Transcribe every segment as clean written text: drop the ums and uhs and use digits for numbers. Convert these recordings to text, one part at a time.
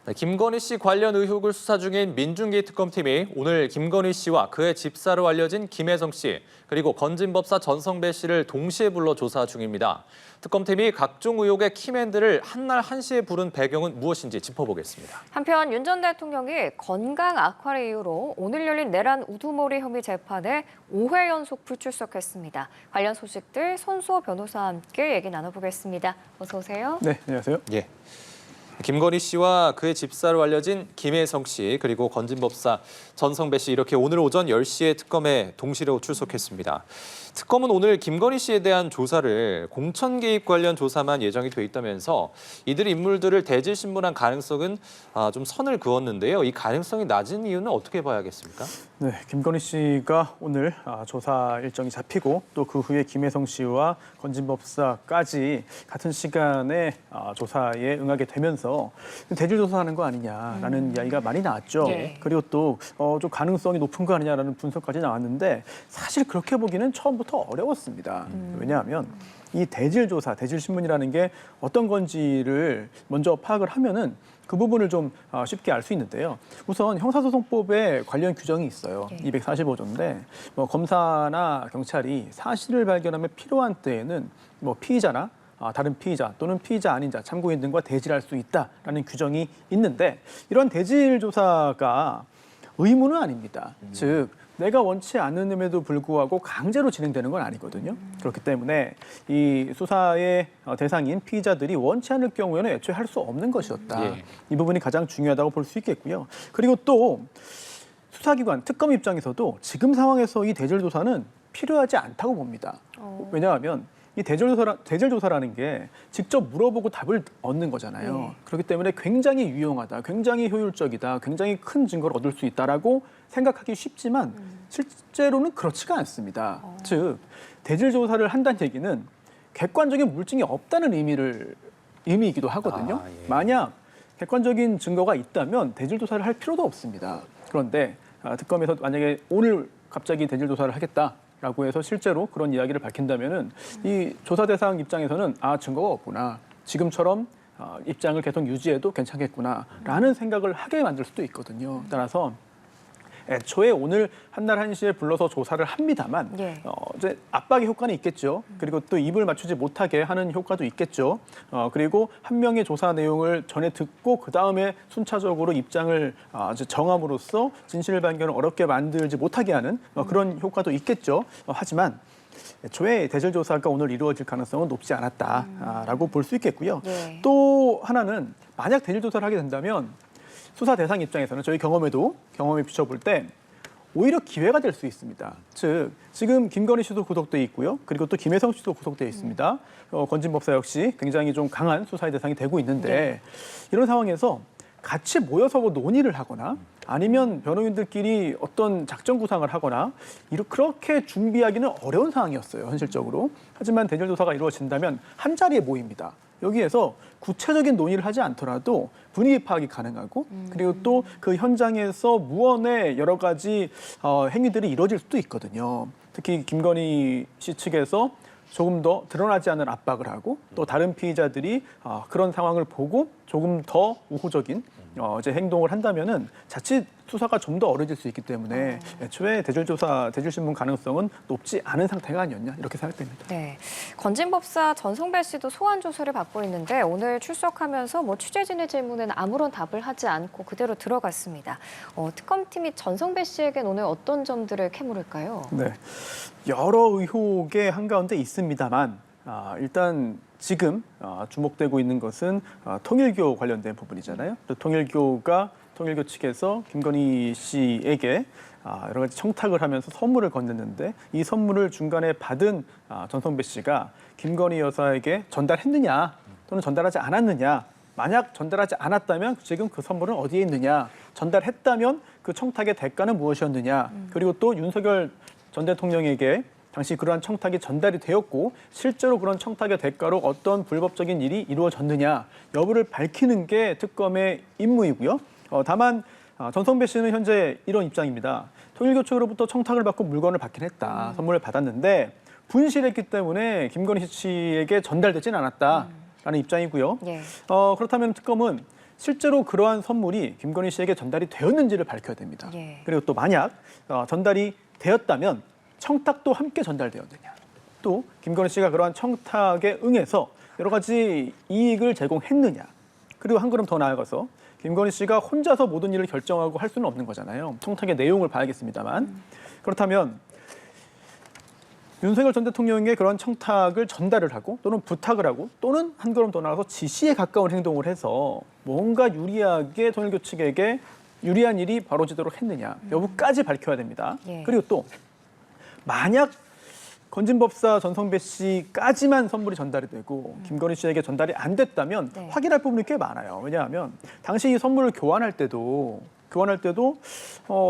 네, 김건희 씨 관련 의혹을 수사 중인 민중기 특검팀이 오늘 김건희 씨와 그의 집사로 알려진 김혜성 씨, 그리고 건진법사 전성배 씨를 동시에 불러 조사 중입니다. 특검팀이 각종 의혹의 키맨들을 한날 한시에 부른 배경은 무엇인지 짚어보겠습니다. 한편 윤 전 대통령이 건강 악화를 이유로 오늘 열린 내란 우두머리 혐의 재판에 5회 연속 불출석했습니다. 관련 소식들 손수호 변호사와 함께 얘기 나눠보겠습니다. 어서 오세요. 네, 안녕하세요. 예. 김건희 씨와 그의 집사로 알려진 김혜성 씨, 그리고 건진법사 전성배 씨, 이렇게 오늘 오전 10시에 특검에 동시로 출석했습니다. 특검은 오늘 김건희 씨에 대한 조사를 공천 개입 관련 조사만 예정이 돼 있다면서 이들 인물들을 대질 신문한 가능성은 좀 선을 그었는데요. 이 가능성이 낮은 이유는 어떻게 봐야겠습니까? 네, 김건희 씨가 오늘 조사 일정이 잡히고 또 그 후에 김혜성 씨와 건진법사까지 같은 시간에 조사에 응하게 되면서 대질 조사하는 거 아니냐라는 이야기가 많이 나왔죠. 네. 그리고 또 좀 가능성이 높은 거 아니냐라는 분석까지 나왔는데 사실 그렇게 보기는 처음부터 어려웠습니다. 왜냐하면 이 대질 조사, 대질 신문이라는 게 어떤 건지를 먼저 파악을 하면은 그 부분을 좀 쉽게 알 수 있는데요. 우선 형사소송법에 관련 규정이 있어요. 245조인데 검사나 경찰이 사실을 발견하면 필요한 때에는 피의자나 다른 피의자 또는 피의자 아닌 자, 참고인 등과 대질할 수 있다라는 규정이 있는데 이런 대질 조사가 의무는 아닙니다. 즉 내가 원치 않음에도 불구하고 강제로 진행되는 건 아니거든요. 그렇기 때문에 이 수사의 대상인 피의자들이 원치 않을 경우에는 애초에 할 수 없는 것이었다. 예. 이 부분이 가장 중요하다고 볼 수 있겠고요. 그리고 또 수사기관, 특검 입장에서도 지금 상황에서 이 대질 조사는 필요하지 않다고 봅니다. 왜냐하면 이 대질 조사라는 게 직접 물어보고 답을 얻는 거잖아요. 그렇기 때문에 굉장히 유용하다, 굉장히 효율적이다, 굉장히 큰 증거를 얻을 수 있다라고 생각하기 쉽지만 실제로는 그렇지가 않습니다. 즉 대질 조사를 한다는 얘기는 객관적인 물증이 없다는 의미이기도 하거든요. 예. 만약 객관적인 증거가 있다면 대질 조사를 할 필요도 없습니다. 그런데 특검에서 만약에 오늘 갑자기 대질 조사를 하겠다라고 해서 실제로 그런 이야기를 밝힌다면은 이 조사 대상 입장에서는 증거가 없구나. 지금처럼 입장을 계속 유지해도 괜찮겠구나라는 생각을 하게 만들 수도 있거든요. 따라서 애초에 오늘 한날 한시에 불러서 조사를 합니다만 이제 압박의 효과는 있겠죠. 그리고 또 입을 맞추지 못하게 하는 효과도 있겠죠. 그리고 한 명의 조사 내용을 전에 듣고 그다음에 순차적으로 입장을 정함으로써 진실 발견을 어렵게 만들지 못하게 하는 그런 효과도 있겠죠. 하지만 애초에 대질 조사가 오늘 이루어질 가능성은 높지 않았다라고 볼 수 있겠고요. 또 하나는 만약 대질 조사를 하게 된다면 수사 대상 입장에서는 저희 경험에 비춰볼 때 오히려 기회가 될 수 있습니다. 즉 지금 김건희 씨도 구속돼 있고요. 그리고 또 김혜성 씨도 구속돼 있습니다. 건진법사 역시 굉장히 좀 강한 수사의 대상이 되고 있는데 이런 상황에서 같이 모여서 논의를 하거나 아니면 변호인들끼리 어떤 작전 구상을 하거나 그렇게 준비하기는 어려운 상황이었어요, 현실적으로. 하지만 대질 조사가 이루어진다면 한 자리에 모입니다. 여기에서 구체적인 논의를 하지 않더라도 분위기 파악이 가능하고 그리고 또 그 현장에서 무언의 여러 가지 행위들이 이루어질 수도 있거든요. 특히 김건희 씨 측에서 조금 더 드러나지 않은 압박을 하고 또 다른 피의자들이 그런 상황을 보고 조금 더 우호적인 이제 행동을 한다면은 자칫 수사가 좀 더 어려질 수 있기 때문에 애초에 대질 신문 가능성은 높지 않은 상태가 아니었냐 이렇게 생각됩니다. 네, 건진법사 전성배 씨도 소환 조사를 받고 있는데 오늘 출석하면서 취재진의 질문에는 아무런 답을 하지 않고 그대로 들어갔습니다. 특검팀이 전성배 씨에겐 오늘 어떤 점들을 캐물을까요? 네, 여러 의혹의 한가운데 있습니다만 일단 지금 주목되고 있는 것은 통일교 관련된 부분이잖아요. 또 통일교 측에서 김건희 씨에게 여러 가지 청탁을 하면서 선물을 건넸는데 이 선물을 중간에 받은 전성배 씨가 김건희 여사에게 전달했느냐 또는 전달하지 않았느냐, 만약 전달하지 않았다면 지금 그 선물은 어디에 있느냐, 전달했다면 그 청탁의 대가는 무엇이었느냐, 그리고 또 윤석열 전 대통령에게 당시 그러한 청탁이 전달이 되었고 실제로 그런 청탁의 대가로 어떤 불법적인 일이 이루어졌느냐 여부를 밝히는 게 특검의 임무이고요. 다만 전성배 씨는 현재 이런 입장입니다. 통일교 측으로부터 청탁을 받고 물건을 받긴 했다. 선물을 받았는데 분실했기 때문에 김건희 씨에게 전달되지는 않았다라는 입장이고요. 그렇다면 특검은 실제로 그러한 선물이 김건희 씨에게 전달이 되었는지를 밝혀야 됩니다. 예. 그리고 또 만약 전달이 되었다면 청탁도 함께 전달되었느냐. 또 김건희 씨가 그러한 청탁에 응해서 여러 가지 이익을 제공했느냐. 그리고 한 걸음 더 나아가서 김건희 씨가 혼자서 모든 일을 결정하고 할 수는 없는 거잖아요. 청탁의 내용을 봐야겠습니다만. 그렇다면 윤석열 전 대통령의 그런 청탁을 전달을 하고 또는 부탁을 하고 또는 한 걸음 더 나아가서 지시에 가까운 행동을 해서 뭔가 유리하게 통일교 측에게 유리한 일이 벌어지도록 했느냐 여부까지 밝혀야 됩니다. 예. 그리고 또 만약 건진법사 전성배 씨까지만 선물이 전달이 되고 김건희 씨에게 전달이 안 됐다면 네. 확인할 부분이 꽤 많아요. 왜냐하면 당시 이 선물을 교환할 때도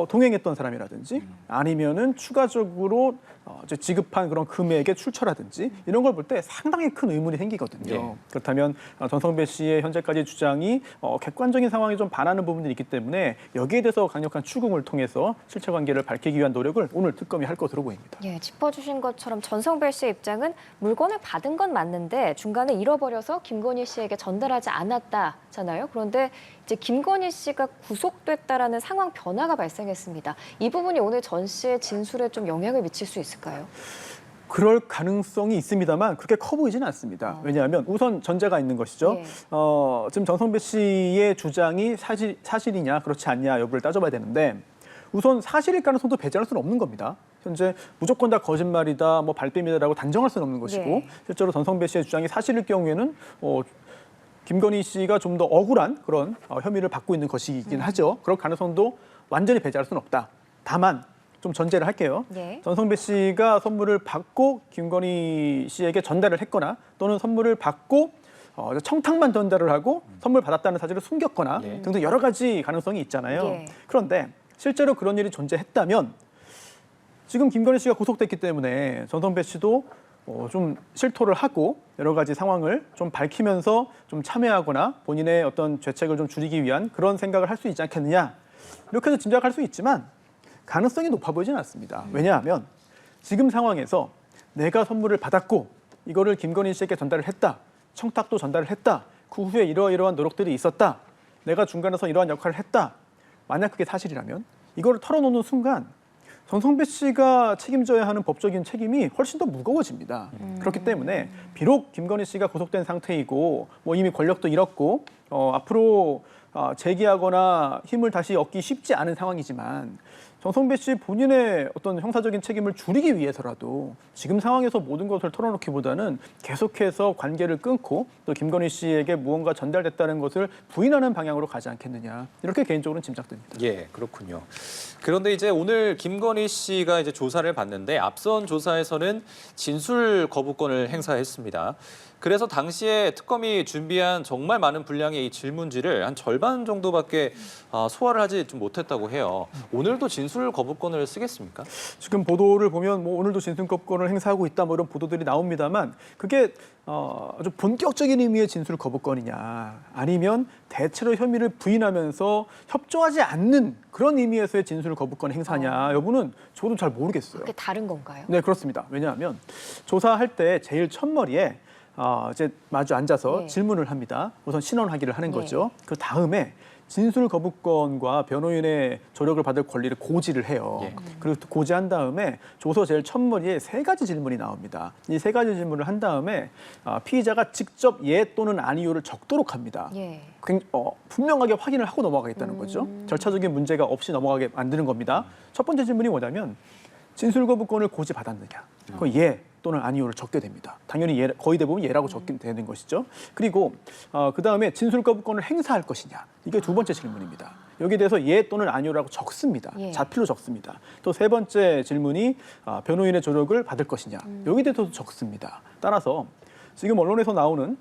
동행했던 사람이라든지 아니면은 추가적으로 이제 지급한 그런 금액의 출처라든지 이런 걸 볼 때 상당히 큰 의문이 생기거든요. 예. 그렇다면 전성배 씨의 현재까지 주장이 객관적인 상황에 좀 반하는 부분들이 있기 때문에 여기에 대해서 강력한 추궁을 통해서 실체관계를 밝히기 위한 노력을 오늘 특검이 할 것으로 보입니다. 예, 짚어주신 것처럼 전성배 씨의 입장은 물건을 받은 건 맞는데 중간에 잃어버려서 김건희 씨에게 전달하지 않았다잖아요. 그런데 이제 김건희 씨가 구속됐다라는 상황 변화가 발생했습니다. 이 부분이 오늘 전 씨의 진술에 좀 영향을 미칠 수 있을까요? 그럴 가능성이 있습니다만 그렇게 커 보이지는 않습니다. 왜냐하면 우선 전제가 있는 것이죠. 예. 지금 전성배 씨의 주장이 사실이냐 그렇지 않냐 여부를 따져봐야 되는데 우선 사실일 가능성도 배제할 수는 없는 겁니다. 현재 무조건 다 거짓말이다, 뭐 발뺌이다라고 단정할 수는 없는 것이고 네. 실제로 전성배 씨의 주장이 사실일 경우에는 김건희 씨가 좀 더 억울한 그런 혐의를 받고 있는 것이긴 하죠. 그럴 가능성도 완전히 배제할 수는 없다. 다만 좀 전제를 할게요. 네. 전성배 씨가 선물을 받고 김건희 씨에게 전달을 했거나 또는 선물을 받고 청탁만 전달을 하고 선물 받았다는 사실을 숨겼거나 네. 등등 여러 가지 가능성이 있잖아요. 예. 그런데 실제로 그런 일이 존재했다면 지금 김건희 씨가 구속됐기 때문에 전성배 씨도 좀 실토를 하고 여러 가지 상황을 좀 밝히면서 좀 참여하거나 본인의 어떤 죄책을 좀 줄이기 위한 그런 생각을 할 수 있지 않겠느냐 이렇게 해서 짐작할 수 있지만 가능성이 높아 보이지는 않습니다. 왜냐하면 지금 상황에서 내가 선물을 받았고 이거를 김건희 씨에게 전달을 했다. 청탁도 전달을 했다. 그 후에 이러이러한 노력들이 있었다. 내가 중간에서 이러한 역할을 했다. 만약 그게 사실이라면 이거를 털어놓는 순간 전성배 씨가 책임져야 하는 법적인 책임이 훨씬 더 무거워집니다. 그렇기 때문에 비록 김건희 씨가 구속된 상태이고 뭐 이미 권력도 잃었고 앞으로 재기하거나 힘을 다시 얻기 쉽지 않은 상황이지만 전성배 씨 본인의 어떤 형사적인 책임을 줄이기 위해서라도 지금 상황에서 모든 것을 털어놓기보다는 계속해서 관계를 끊고 또 김건희 씨에게 무언가 전달됐다는 것을 부인하는 방향으로 가지 않겠느냐 이렇게 개인적으로는 짐작됩니다. 예, 그렇군요. 그런데 이제 오늘 김건희 씨가 이제 조사를 받는데 앞선 조사에서는 진술 거부권을 행사했습니다. 그래서 당시에 특검이 준비한 정말 많은 분량의 이 질문지를 한 절반 정도밖에 소화를 하지 좀 못했다고 해요. 오늘도 진술 거부권을 쓰겠습니까? 지금 보도를 보면 뭐 오늘도 진술거부권을 행사하고 있다 뭐 이런 보도들이 나옵니다만 그게 아주 본격적인 의미의 진술 거부권이냐 아니면 대체로 혐의를 부인하면서 협조하지 않는 그런 의미에서의 진술 거부권 행사냐 여부는 저도 잘 모르겠어요. 그게 다른 건가요? 네, 그렇습니다. 왜냐하면 조사할 때 제일 첫머리에 이제 마주 앉아서 네. 질문을 합니다. 우선 신원하기를 하는 네. 거죠. 그 다음에 진술 거부권과 변호인의 조력을 받을 권리를 고지를 해요. 예. 그리고 또 고지한 다음에 조서 제일 첫머리에 3가지 질문이 나옵니다. 이 3가지 질문을 한 다음에 피의자가 직접 예 또는 아니요를 적도록 합니다. 예. 분명하게 확인을 하고 넘어가겠다는 거죠. 절차적인 문제가 없이 넘어가게 만드는 겁니다. 첫 번째 질문이 뭐냐면 진술 거부권을 고지받았느냐. 그 예 또는 아니요를 적게 됩니다. 당연히 예, 거의 대부분 예라고 적게 되는 것이죠. 그리고 그 다음에 진술 거부권을 행사할 것이냐. 이게 두 번째 질문입니다. 여기에 대해서 예 또는 아니요라고 적습니다. 예. 자필로 적습니다. 또 세 번째 질문이 변호인의 조력을 받을 것이냐. 여기에 대해서도 적습니다. 따라서 지금 언론에서 나오는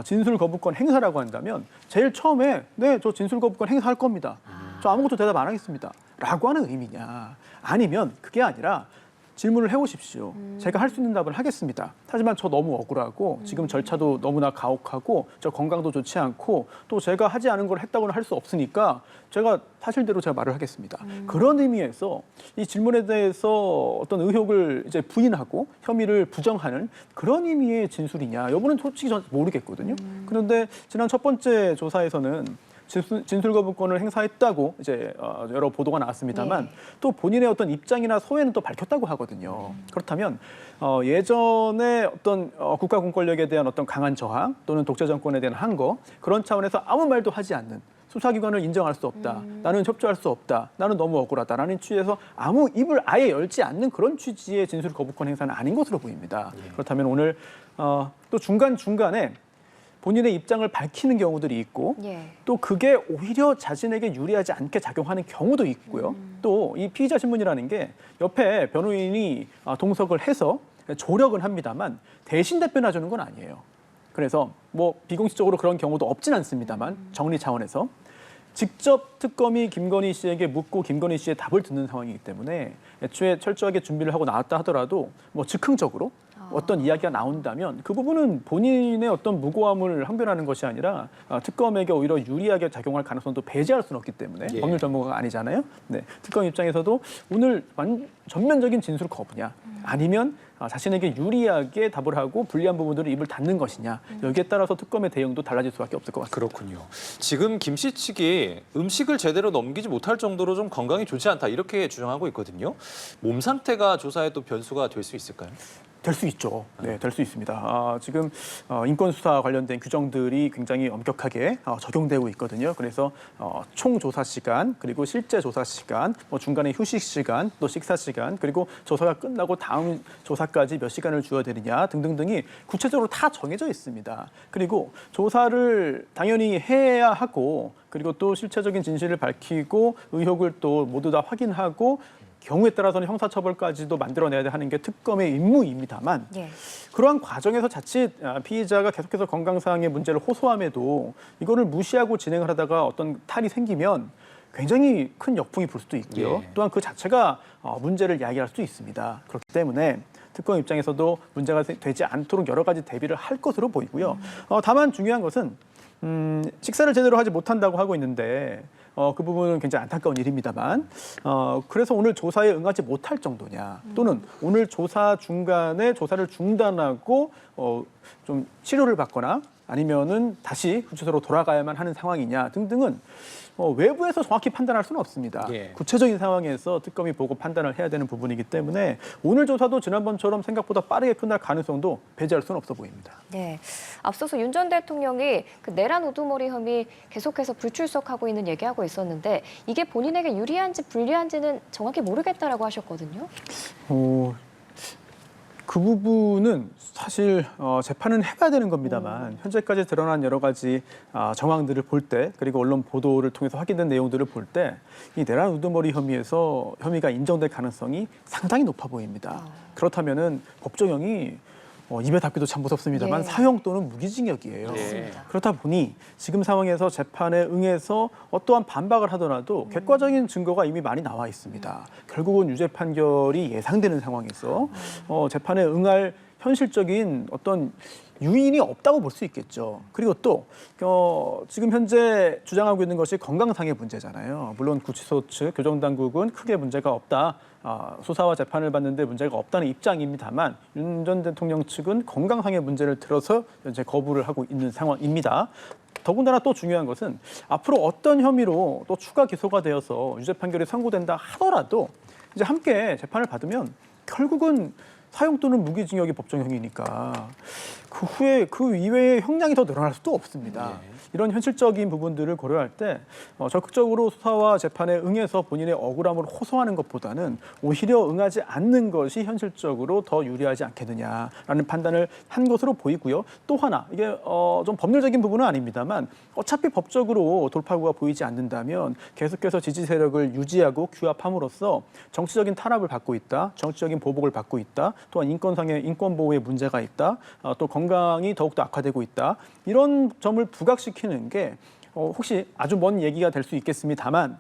진술 거부권 행사라고 한다면 제일 처음에 네, 저 진술 거부권 행사할 겁니다. 저 아무것도 대답 안 하겠습니다. 라고 하는 의미냐. 아니면 그게 아니라 질문을 해오십시오. 제가 할 수 있는 답을 하겠습니다. 하지만 저 너무 억울하고 지금 절차도 너무나 가혹하고 저 건강도 좋지 않고 또 제가 하지 않은 걸 했다고는 할 수 없으니까 제가 사실대로 제가 말을 하겠습니다. 그런 의미에서 이 질문에 대해서 어떤 의혹을 이제 부인하고 혐의를 부정하는 그런 의미의 진술이냐 여부는 솔직히 전 모르겠거든요. 그런데 지난 첫 번째 조사에서는 진술 거부권을 행사했다고 이제 여러 보도가 나왔습니다만 또 본인의 어떤 입장이나 소회는 또 밝혔다고 하거든요. 그렇다면 예전에 어떤 국가 공권력에 대한 어떤 강한 저항 또는 독재 정권에 대한 항거 그런 차원에서 아무 말도 하지 않는 수사기관을 인정할 수 없다. 나는 협조할 수 없다. 나는 너무 억울하다라는 취지에서 아무 입을 아예 열지 않는 그런 취지의 진술 거부권 행사는 아닌 것으로 보입니다. 그렇다면 오늘 또 중간중간에 본인의 입장을 밝히는 경우들이 있고 또 그게 오히려 자신에게 유리하지 않게 작용하는 경우도 있고요. 또 이 피의자 신문이라는 게 옆에 변호인이 동석을 해서 조력은 합니다만 대신 답변해 주는 건 아니에요. 그래서 뭐 비공식적으로 그런 경우도 없진 않습니다만 정리 차원에서 직접 특검이 김건희 씨에게 묻고 김건희 씨의 답을 듣는 상황이기 때문에 애초에 철저하게 준비를 하고 나왔다 하더라도 뭐 즉흥적으로 어떤 이야기가 나온다면 그 부분은 본인의 어떤 무고함을 항변하는 것이 아니라 특검에게 오히려 유리하게 작용할 가능성도 배제할 수는 없기 때문에 법률 전문가가 아니잖아요. 네, 특검 입장에서도 오늘 전면적인 진술 거부냐 아니면 자신에게 유리하게 답을 하고 불리한 부분들을 입을 닫는 것이냐 여기에 따라서 특검의 대응도 달라질 수밖에 없을 것 같습니다. 그렇군요. 지금 김 씨 측이 음식을 제대로 넘기지 못할 정도로 좀 건강이 좋지 않다 이렇게 주장하고 있거든요. 몸 상태가 조사에 또 변수가 될 수 있을까요? 될 수 있죠. 네, 될 수 있습니다. 지금 인권 수사 관련된 규정들이 굉장히 엄격하게 적용되고 있거든요. 그래서 총 조사 시간, 그리고 실제 조사 시간, 뭐 중간에 휴식 시간, 또 식사 시간, 그리고 조사가 끝나고 다음 조사까지 몇 시간을 주어야 되느냐 등등등이 구체적으로 다 정해져 있습니다. 그리고 조사를 당연히 해야 하고, 그리고 또 실체적인 진실을 밝히고 의혹을 또 모두 다 확인하고. 경우에 따라서는 형사처벌까지도 만들어내야 하는 게 특검의 임무입니다만 그러한 과정에서 자칫 피의자가 계속해서 건강상의 문제를 호소함에도 이거를 무시하고 진행을 하다가 어떤 탈이 생기면 굉장히 큰 역풍이 불 수도 있고요. 또한 그 자체가 문제를 야기할 수 있습니다. 그렇기 때문에 특검 입장에서도 문제가 되지 않도록 여러 가지 대비를 할 것으로 보이고요. 다만 중요한 것은 식사를 제대로 하지 못한다고 하고 있는데 그 부분은 굉장히 안타까운 일입니다만 그래서 오늘 조사에 응하지 못할 정도냐 또는 오늘 조사 중간에 조사를 중단하고 좀 치료를 받거나 아니면은 다시 구치소로 돌아가야만 하는 상황이냐 등등은 외부에서 정확히 판단할 수는 없습니다. 구체적인 상황에서 특검이 보고 판단을 해야 되는 부분이기 때문에 오늘 조사도 지난번처럼 생각보다 빠르게 끝날 가능성도 배제할 수는 없어 보입니다. 네, 앞서서 윤 전 대통령이 그 내란 우두머리 혐의 계속해서 불출석하고 있는 얘기하고 있었는데 이게 본인에게 유리한지 불리한지는 정확히 모르겠다라고 하셨거든요. 그 부분은 사실 재판은 해봐야 되는 겁니다만 현재까지 드러난 여러 가지 정황들을 볼 때 그리고 언론 보도를 통해서 확인된 내용들을 볼 때 이 내란 우두머리 혐의에서 혐의가 인정될 가능성이 상당히 높아 보입니다. 그렇다면은 법정형이 입에 담기도 참 무섭습니다만 사형 또는 무기징역이에요. 그렇다 보니 지금 상황에서 재판에 응해서 어떠한 반박을 하더라도 객관적인 증거가 이미 많이 나와 있습니다. 결국은 유죄 판결이 예상되는 상황에서 재판에 응할 현실적인 어떤 유인이 없다고 볼 수 있겠죠. 그리고 또 지금 현재 주장하고 있는 것이 건강상의 문제잖아요. 물론 구치소 측 교정당국은 크게 문제가 없다. 수사와 재판을 받는데 문제가 없다는 입장입니다만 윤 전 대통령 측은 건강상의 문제를 들어서 현재 거부를 하고 있는 상황입니다. 더군다나 또 중요한 것은 앞으로 어떤 혐의로 또 추가 기소가 되어서 유죄 판결이 선고된다 하더라도 이제 함께 재판을 받으면 결국은 사형 또는 무기징역이 법정형이니까 그 후에 그 이외의 형량이 더 늘어날 수도 없습니다. 이런 현실적인 부분들을 고려할 때 적극적으로 수사와 재판에 응해서 본인의 억울함을 호소하는 것보다는 오히려 응하지 않는 것이 현실적으로 더 유리하지 않겠느냐라는 판단을 한 것으로 보이고요. 또 하나 이게 좀 법률적인 부분은 아닙니다만 어차피 법적으로 돌파구가 보이지 않는다면 계속해서 지지 세력을 유지하고 규합함으로써 정치적인 탄압을 받고 있다, 정치적인 보복을 받고 있다, 또한 인권상의 인권 보호에 문제가 있다, 또 건강이 더욱더 악화되고 있다 이런 점을 부각시키는 게 혹시 아주 먼 얘기가 될 수 있겠습니다만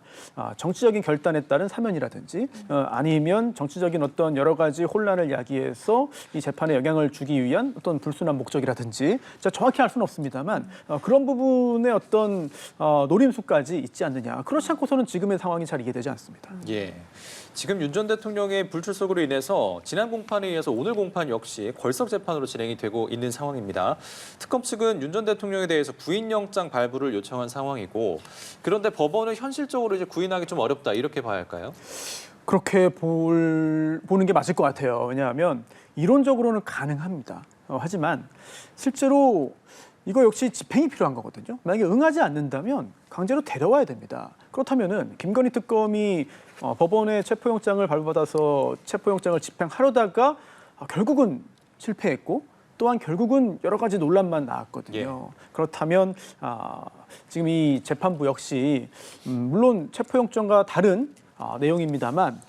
정치적인 결단에 따른 사면이라든지 아니면 정치적인 어떤 여러 가지 혼란을 야기해서 이 재판에 영향을 주기 위한 어떤 불순한 목적이라든지 정확히 알 수는 없습니다만 그런 부분의 어떤 노림수까지 있지 않느냐. 그렇지 않고서는 지금의 상황이 잘 이해되지 않습니다. 지금 윤 전 대통령의 불출석으로 인해서 지난 공판에 이어서 오늘 공판 역시 걸석 재판으로 진행이 되고 있는 상황입니다. 특검 측은 윤 전 대통령에 대해서 구인영장 발부를 요청한 위험한 상황이고 그런데 법원은 현실적으로 이제 구인하기 좀 어렵다 이렇게 봐야 할까요? 그렇게 보는 게 맞을 것 같아요. 왜냐하면 이론적으로는 가능합니다. 하지만 실제로 이거 역시 집행이 필요한 거거든요. 만약에 응하지 않는다면 강제로 데려와야 됩니다. 그렇다면은 김건희 특검이 법원의 체포영장을 발부받아서 체포영장을 집행하려다가 결국은 실패했고 또한 결국은 여러 가지 논란만 나왔거든요. 그렇다면 지금 이 재판부 역시 물론 체포영장과 다른 내용입니다만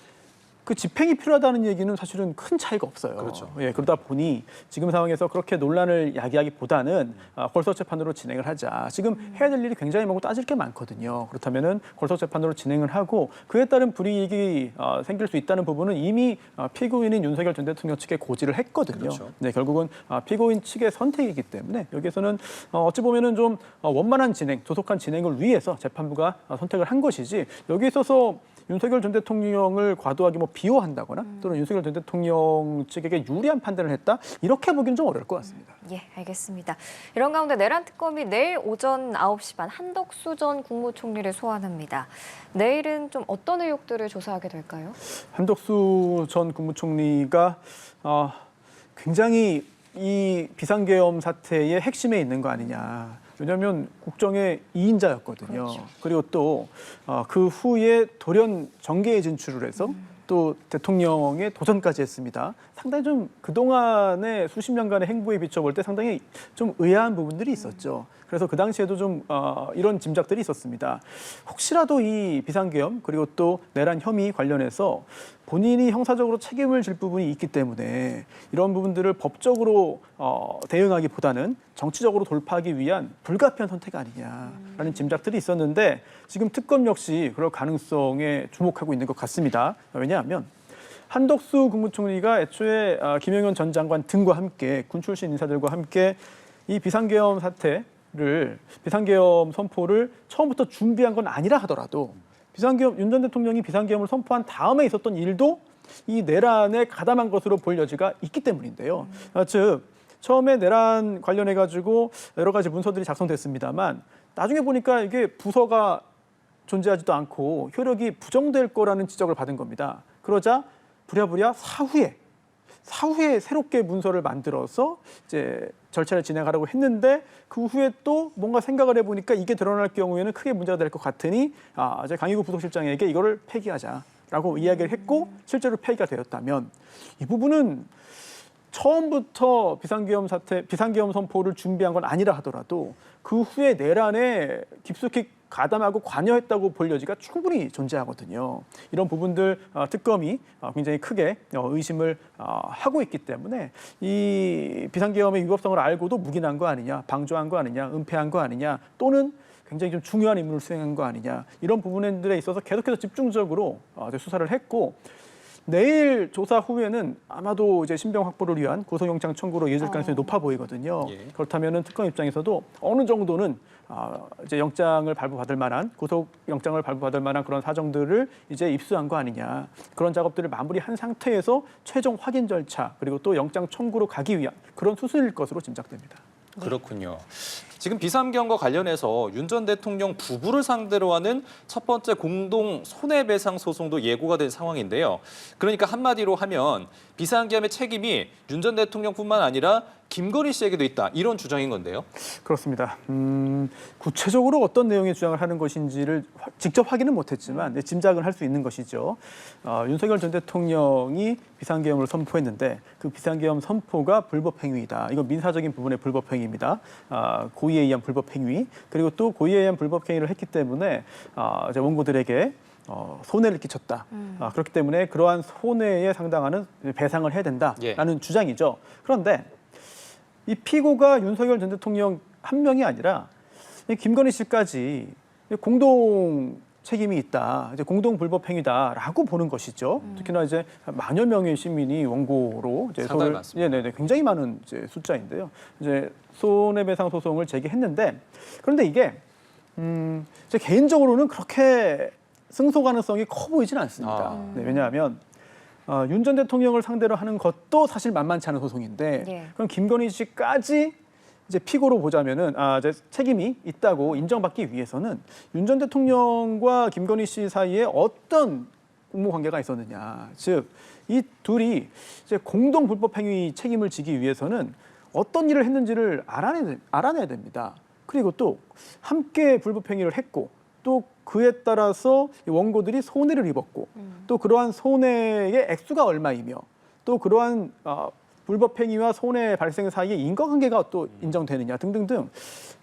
그 집행이 필요하다는 얘기는 사실은 큰 차이가 없어요. 그렇죠. 예, 그러다 보니 지금 상황에서 그렇게 논란을 야기하기보다는 골서 재판으로 진행을 하자. 지금 해야 될 일이 굉장히 많고 따질 게 많거든요. 그렇다면은 골서 재판으로 진행을 하고 그에 따른 불이익이 생길 수 있다는 부분은 이미 피고인인 윤석열 전 대통령 측에 고지를 했거든요. 그렇죠. 네, 결국은 피고인 측의 선택이기 때문에 여기에서는 어찌 보면은 좀 원만한 진행, 조속한 진행을 위해서 재판부가 선택을 한 것이지 여기에 있어서 윤석열 전 대통령을 과도하게 비호한다거나 또는 윤석열 전 대통령 측에게 유리한 판단을 했다 이렇게 보기는 좀 어려울 것 같습니다. 예, 알겠습니다. 이런 가운데 내란 특검이 내일 오전 9시 반 한덕수 전 국무총리를 소환합니다. 내일은 좀 어떤 의혹들을 조사하게 될까요? 한덕수 전 국무총리가 굉장히 이 비상계엄 사태의 핵심에 있는 거 아니냐. 왜냐하면 국정의 2인자였거든요. 그렇죠. 그리고 또 그 후에 돌연 정계에 진출을 해서 또 대통령의 도전까지 했습니다. 상당히 좀 그동안의 수십 년간의 행보에 비춰볼 때 상당히 좀 의아한 부분들이 있었죠. 그래서 그 당시에도 좀 이런 짐작들이 있었습니다. 혹시라도 이 비상계엄 그리고 또 내란 혐의 관련해서 본인이 형사적으로 책임을 질 부분이 있기 때문에 이런 부분들을 법적으로 대응하기보다는 정치적으로 돌파하기 위한 불가피한 선택 아니냐라는 짐작들이 있었는데 지금 특검 역시 그럴 가능성에 주목하고 있는 것 같습니다. 왜냐하면 한덕수 국무총리가 애초에 김영현 전 장관 등과 함께 군 출신 인사들과 함께 이 비상계엄 비상계엄 선포를 처음부터 준비한 건 아니라 하더라도 윤 전 대통령이 비상계엄을 선포한 다음에 있었던 일도 이 내란에 가담한 것으로 볼 여지가 있기 때문인데요. 즉 처음에 내란 관련해 가지고 여러 가지 문서들이 작성됐습니다만 나중에 보니까 이게 부서가 존재하지도 않고 효력이 부정될 거라는 지적을 받은 겁니다. 그러자 부랴부랴 사후에 새롭게 문서를 만들어서 이제 절차를 진행하려고 했는데 그 후에 또 뭔가 생각을 해보니까 이게 드러날 경우에는 크게 문제가 될 것 같으니 이제 강희구 부속실장에게 이거를 폐기하자라고 이야기를 했고 실제로 폐기가 되었다면 이 부분은 처음부터 비상계엄 선포를 준비한 건 아니라 하더라도 그 후에 내란에 깊숙이 가담하고 관여했다고 볼 여지가 충분히 존재하거든요. 이런 부분들 특검이 굉장히 크게 의심을 하고 있기 때문에 이 비상계엄의 위법성을 알고도 묵인한 거 아니냐, 방조한 거 아니냐, 은폐한 거 아니냐, 또는 굉장히 좀 중요한 임무를 수행한 거 아니냐 이런 부분들에 있어서 계속해서 집중적으로 수사를 했고 내일 조사 후에는 아마도 이제 신병 확보를 위한 구속영장 청구로 이어질 가능성이 높아 보이거든요. 그렇다면은 특검 입장에서도 어느 정도는 이제 영장을 발부받을 만한 구속영장을 발부받을 만한 그런 사정들을 이제 입수한 거 아니냐 그런 작업들을 마무리한 상태에서 최종 확인 절차 그리고 또 영장 청구로 가기 위한 그런 수순일 것으로 짐작됩니다. 그렇군요. 지금 비상계엄과 관련해서 윤 전 대통령 부부를 상대로 하는 첫 번째 공동 손해배상 소송도 예고가 된 상황인데요. 그러니까 한마디로 하면 비상계엄의 책임이 윤 전 대통령뿐만 아니라 김건희 씨에게도 있다. 이런 주장인 건데요. 그렇습니다. 구체적으로 어떤 내용의 주장을 하는 것인지를 직접 확인은 못했지만 짐작은 할 수 있는 것이죠. 윤석열 전 대통령이 비상계엄을 선포했는데 그 비상계엄 선포가 불법행위이다. 이건 민사적인 부분의 불법행위입니다. 고의에 의한 불법행위 그리고 또 고의에 의한 불법행위를 했기 때문에 이제 원고들에게 손해를 끼쳤다. 그렇기 때문에 그러한 손해에 상당하는 배상을 해야 된다라는 주장이죠. 그런데 이 피고가 윤석열 전 대통령 한 명이 아니라 김건희 씨까지 공동 책임이 있다, 이제 공동 불법 행위다라고 보는 것이죠. 특히나 이제 만여 명의 시민이 원고로 이제 굉장히 많은 이제 숫자인데요. 이제 손해배상 소송을 제기했는데 그런데 이게 제 개인적으로는 그렇게 승소 가능성이 커 보이진 않습니다. 왜냐하면 윤 전 대통령을 상대로 하는 것도 사실 만만치 않은 소송인데 그럼 김건희 씨까지 이제 피고로 보자면은 이제 책임이 있다고 인정받기 위해서는 윤 전 대통령과 김건희 씨 사이에 어떤 공모 관계가 있었느냐, 즉 이 둘이 이제 공동 불법 행위 책임을 지기 위해서는 어떤 일을 했는지를 알아내야 됩니다. 그리고 또 함께 불법 행위를 했고 또 그에 따라서 원고들이 손해를 입었고 또 그러한 손해의 액수가 얼마이며 또 그러한 불법 행위와 손해 발생 사이에 인과관계가 또 인정되느냐 등등등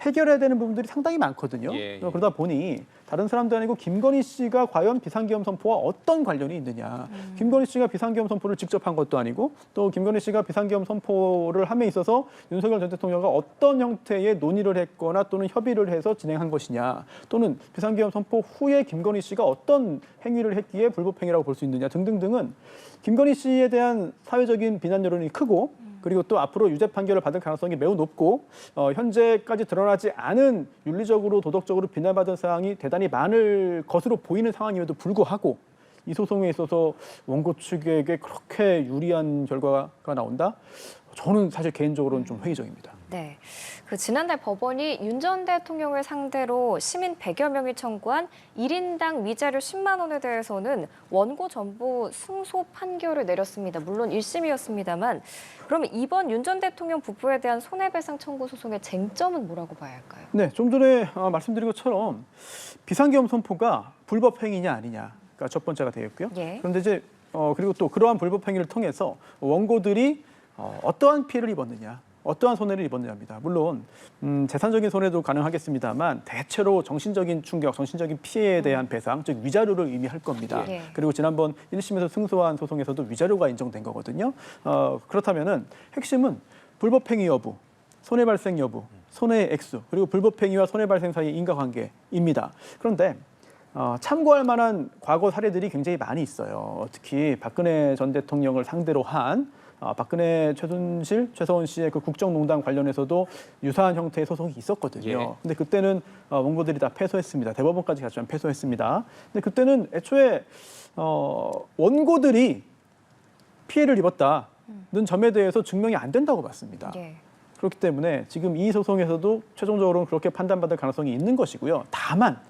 해결해야 되는 부분들이 상당히 많거든요. 예. 그러다 보니 다른 사람도 아니고 김건희 씨가 과연 비상계엄 선포와 어떤 관련이 있느냐. 김건희 씨가 비상계엄 선포를 직접 한 것도 아니고 또 김건희 씨가 비상계엄 선포를 함에 있어서 윤석열 전 대통령과 어떤 형태의 논의를 했거나 또는 협의를 해서 진행한 것이냐. 또는 비상계엄 선포 후에 김건희 씨가 어떤 행위를 했기에 불법 행위라고 볼 수 있느냐 등등등은 김건희 씨에 대한 사회적인 비난 여론이 크고 그리고 또 앞으로 유죄 판결을 받을 가능성이 매우 높고 현재까지 드러나지 않은 윤리적으로 도덕적으로 비난받은 사항이 대단히 많을 것으로 보이는 상황임에도 불구하고 이 소송에 있어서 원고 측에게 그렇게 유리한 결과가 나온다? 저는 사실 개인적으로는 좀 회의적입니다. 네, 지난달 법원이 윤 전 대통령을 상대로 시민 100여 명이 청구한 1인당 위자료 10만 원에 대해서는 원고 전부 승소 판결을 내렸습니다. 물론 1심이었습니다만 그러면 이번 윤 전 대통령 부부에 대한 손해배상 청구 소송의 쟁점은 뭐라고 봐야 할까요? 네, 좀 전에 말씀드린 것처럼 비상계엄 선포가 불법 행위냐 아니냐가 첫 번째가 되겠고요. 예. 그런데 이제 그리고 또 그러한 불법 행위를 통해서 원고들이 어떠한 피해를 입었느냐, 어떠한 손해를 입었느냐입니다. 물론 재산적인 손해도 가능하겠습니다만 대체로 정신적인 충격, 정신적인 피해에 대한 배상, 즉 위자료를 의미할 겁니다. 예. 그리고 지난번 1심에서 승소한 소송에서도 위자료가 인정된 거거든요. 그렇다면은 핵심은 불법 행위 여부, 손해 발생 여부, 손해의 액수, 그리고 불법 행위와 손해 발생 사이의 인과관계입니다. 그런데 참고할 만한 과거 사례들이 굉장히 많이 있어요. 특히 박근혜 전 대통령을 상대로 한 박근혜 최서원 씨의 그 국정농단 관련해서도 유사한 형태의 소송이 있었거든요. 예. 근데 그때는 원고들이 다 패소했습니다. 대법원까지 갔지만 패소했습니다. 근데 그때는 애초에 원고들이 피해를 입었다는 점에 대해서 증명이 안 된다고 봤습니다. 예. 그렇기 때문에 지금 이 소송에서도 최종적으로는 그렇게 판단받을 가능성이 있는 것이고요. 다만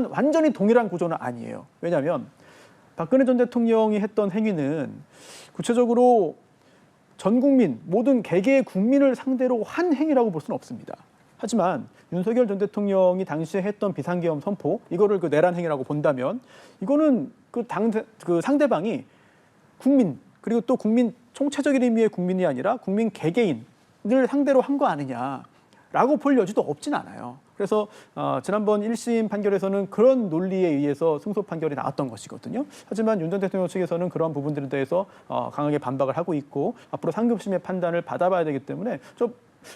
완전히 동일한 구조는 아니에요. 왜냐하면 박근혜 전 대통령이 했던 행위는 구체적으로 전 국민, 모든 개개의 국민을 상대로 한 행위라고 볼 수는 없습니다. 하지만 윤석열 전 대통령이 당시에 했던 비상계엄 선포, 이거를 그 내란 행위라고 본다면 이거는 그 상대방이 국민, 그리고 또 국민 총체적인 의미의 국민이 아니라 국민 개개인을 상대로 한 거 아니냐라고 볼 여지도 없진 않아요. 그래서 지난번 1심 판결에서는 그런 논리에 의해서 승소 판결이 나왔던 것이거든요. 하지만 윤 전 대통령 측에서는 그런 부분들에 대해서 강하게 반박을 하고 있고 앞으로 상급심의 판단을 받아봐야 되기 때문에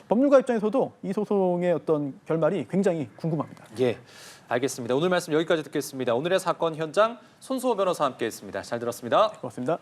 법률가 입장에서도 이 소송의 어떤 결말이 굉장히 궁금합니다. 예, 알겠습니다. 오늘 말씀 여기까지 듣겠습니다. 오늘의 사건 현장 손수호 변호사와 함께했습니다. 잘 들었습니다. 고맙습니다.